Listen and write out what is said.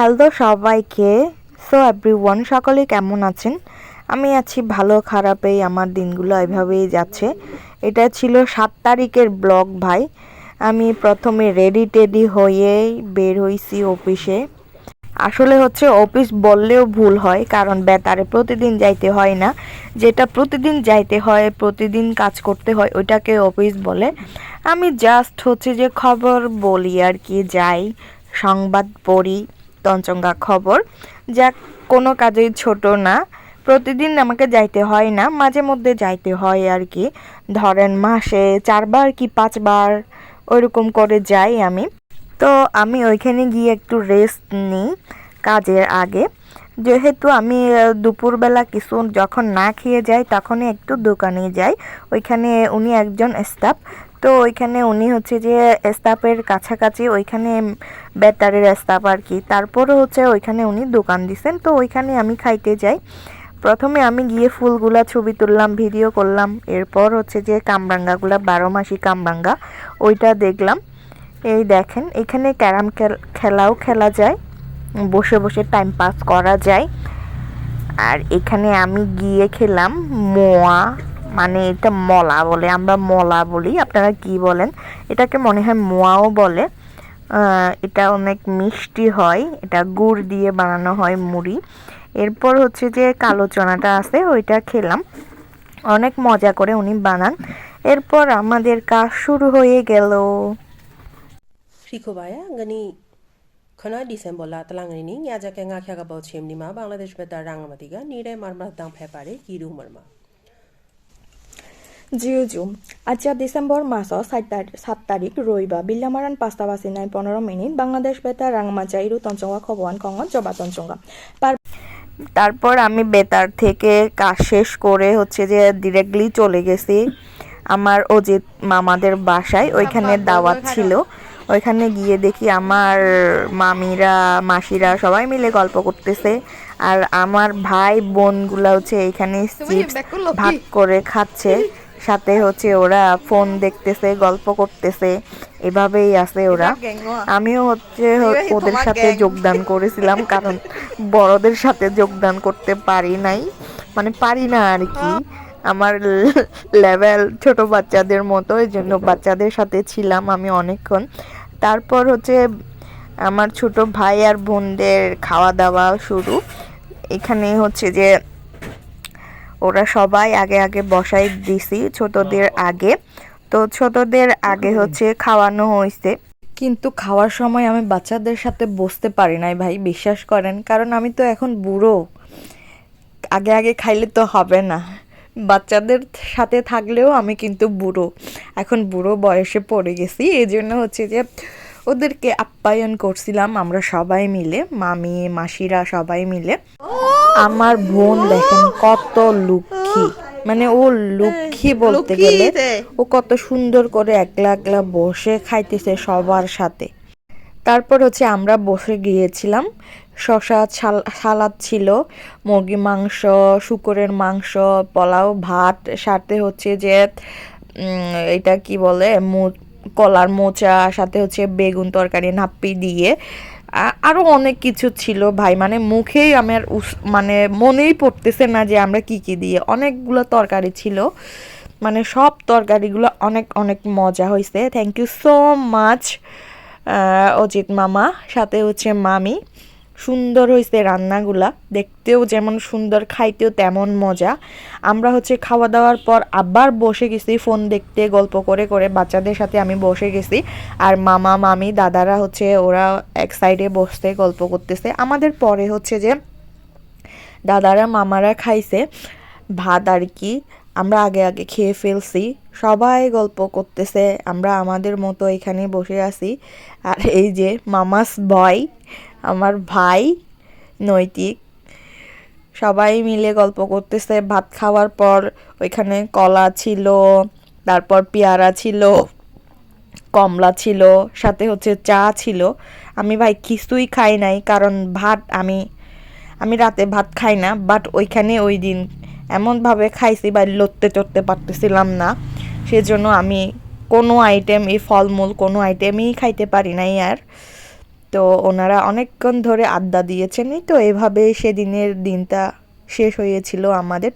Hello সবাইকে। So everyone, সকলে কেমন আছেন? আমি আছি ভালো খারাপেই, আমার দিনগুলো এভাবেই যাচ্ছে। এটা ছিল 7 তারিখের ব্লগ ভাই। আমি প্রথমে রেডি টেডি হয়েই বের হইছি অফিসে। আসলে হচ্ছে অফিস বললেও ভুল হয়, কারণ বেতারে প্রতিদিন যাইতে হয় না। যেটা প্রতিদিন যাইতে হয়, প্রতিদিন কাজ করতে হয়, ওইটাকে অফিস বলে। আমি জাস্ট হচ্ছে যে খবর বলি আর কি, যাই সংবাদ পড়ি, তঞ্চঙ্গা খবর। যা কোনো কাজেই ছোট না, প্রতিদিন আমাকে যাইতে হয় না, মাঝে মধ্যে যাইতে হয় আর কি। ধরেন মাসে 4 বার কি 5 বার ওইরকম করে যাই আমি। তো আমি ওইখানে গিয়ে একটু রেস্ট নিই কাজের আগে। যেহেতু আমি দুপুরবেলা কিছু যখন না খেয়ে যাই, তখনই একটু দোকানে যাই। ওইখানে উনি একজন স্টাফ, তো ওইখানে উনি হচ্ছে যে স্টাফের কাছাকাছি, ওইখানে বেতারের স্টাফ আর কি। তারপরে হচ্ছে ওইখানে উনি দোকান দিছেন, তো ওইখানে আমি খাইতে যাই। প্রথমে আমি গিয়ে ফুলগুলা ছবি তুললাম, ভিডিও করলাম। এরপর হচ্ছে যে কামরাঙ্গাগুলা, 12 মাসি কামরাঙ্গা, ওইটা দেখলাম। এই দেখেন, এখানে ক্যারাম খেলাও খেলা যায়, বসে বসে টাইম পাস করা যায়। আর এখানে আমি গিয়ে খেলাম মোয়া, মানে এটা মলা বলে, আমরা মলা বলি, আপনারা কি বলেন? এটাকে মনে হয় মোয়াও বলে। এটা অনেক মিষ্টি হয়, এটা গুড় দিয়ে বানানো হয়, মুড়ি। এরপর হচ্ছে যে কালো চনাটা আছে, ওইটা খেলাম। অনেক মজা করে উনি বানান। এরপর আমাদের কাজ শুরু হয়ে গেল। Frikobaya ngani khana December la talangani ni nya ja ke nga khya ka baw chim ni ma Bangladesh beta rangamatiga ni re marma dang phe pare kiru marma জিওজু আচ্ছা ডিসেম্বর মাস 7 তারিখ রবিবার বিল্লামারান 5:15 বাংলাদেশ বেতার রাংমাচা ইরু তঞ্চঙ্গা খবওয়ান কঙ্গ জবা তঞ্চঙ্গা। তারপর আমি বেতার থেকে কাজ শেষ করে হচ্ছে যে ডিরেক্টলি চলে গেছি আমার অজিত মামাদের বাসায়। ওইখানে দাওয়াত ছিল। ওইখানে গিয়ে দেখি আমার মামিরা, মাসিরা সবাই মিলে গল্প করতেছে। আর আমার ভাই বোনগুলা হচ্ছে এইখানে চিপস ভাগ করে খাচ্ছে, সাথে হচ্ছে ওরা ফোন দেখতেছে, গল্প করতেছে, এভাবেই আছে ওরা। আমিও হচ্ছে ওদের সাথে যোগদান করেছিলাম, কারণ বড়দের সাথে যোগদান করতে পারি নাই, মানে পারি না আর কি। আমার লেভেল ছোট বাচ্চাদের মতো, এই জন্য বাচ্চাদের সাথে ছিলাম আমি অনেকক্ষণ। তারপর হচ্ছে আমার ছোট ভাই আর বোনদের খাওয়া দাওয়া শুরু। এখানে হচ্ছে যে ওরা সবাই আগে আগে বসাই দিছি ছোটদের আগে। তো ছোটদের আগে হচ্ছে খাওয়ানো হয়েছে, কিন্তু খাওয়ার সময় আমি বাচ্চাদের সাথে বসতে পারি নাই ভাই, বিশ্বাস করেন, কারণ আমি তো এখন বুড়ো। আগে আগে খাইলে তো হবে না, বাচ্চাদের সাথে থাকলেও আমি কিন্তু বুড়ো, এখন বুড়ো বয়সে পড়ে গেছি। এই জন্য হচ্ছে যে ওদেরকে আপ্যায়ন করছিলাম আমরা সবাই মিলে, মামি মাসিরা সবাই মিলে। আমার বোন দেখেন কত লক্ষ্মী, মানে ও লক্ষ্মী বলতে গেলে। ও কত সুন্দর করে একলা একলা বসে খাইতেছে সবার সাথে। তারপর হচ্ছে আমরা বসে গিয়েছিলাম। শশা সালাদ ছিল, মুরগি মাংস, শূকরের মাংস, পোলাও, ভাত, সাথে হচ্ছে যে এটা কি বলে, কলার মোচা, সাথে হচ্ছে বেগুন তরকারি নাপ্পি দিয়ে, আরও অনেক কিছু ছিল ভাই, মানে মুখেই আমার মানে মনেই পড়তেছে না যে আমরা কি কি দিয়ে, অনেকগুলো তরকারি ছিল, মানে সব তরকারিগুলো অনেক অনেক মজা হয়েছে। Thank you so much Ajit মামা, সাথে হচ্ছে মামি। সুন্দর হয়েছে রান্নাগুলা, দেখতেও যেমন সুন্দর, খাইতেও তেমন মজা। আমরা হচ্ছে খাওয়া দাওয়ার পর আবার বসে গেছি ফোন দেখতে, গল্প করে করে বাচ্চাদের সাথে আমি বসে গেছি। আর মামা মামি দাদারা হচ্ছে ওরা এক সাইডে বসতে গল্প করতেছে। আমাদের পরে হচ্ছে যে দাদারা মামারা খাইছে ভাত আর কি, আমরা আগে আগে খেয়ে ফেলছি। সবাই গল্প করতেছে, আমরা আমাদের মতো এখানে বসে আছি। আর এই যে মামাস বয়, আমার ভাই নৈতিক, সবাই মিলে গল্প করতেছে। ভাত খাওয়ার পর ওইখানে কলা ছিল, তারপর পেয়ারা ছিল, কমলা ছিল, সাথে হচ্ছে চা ছিল। আমি ভাই কিছুই খাই নাই, কারণ ভাত আমি রাতে ভাত খাই না, বাট ওইখানে ওই দিন এমনভাবে খাইছি বা লড়তে চড়তে পারতেছিলাম না, সেজন্য আমি কোনো আইটেম, এই ফলমূল কোনো আইটেমই খাইতে পারি নাই। আর তো ওনারা অনেকক্ষণ ধরে আড্ডা দিয়েছেন, তো এভাবে সেদিনের দিনটা শেষ হয়েছিল আমাদের।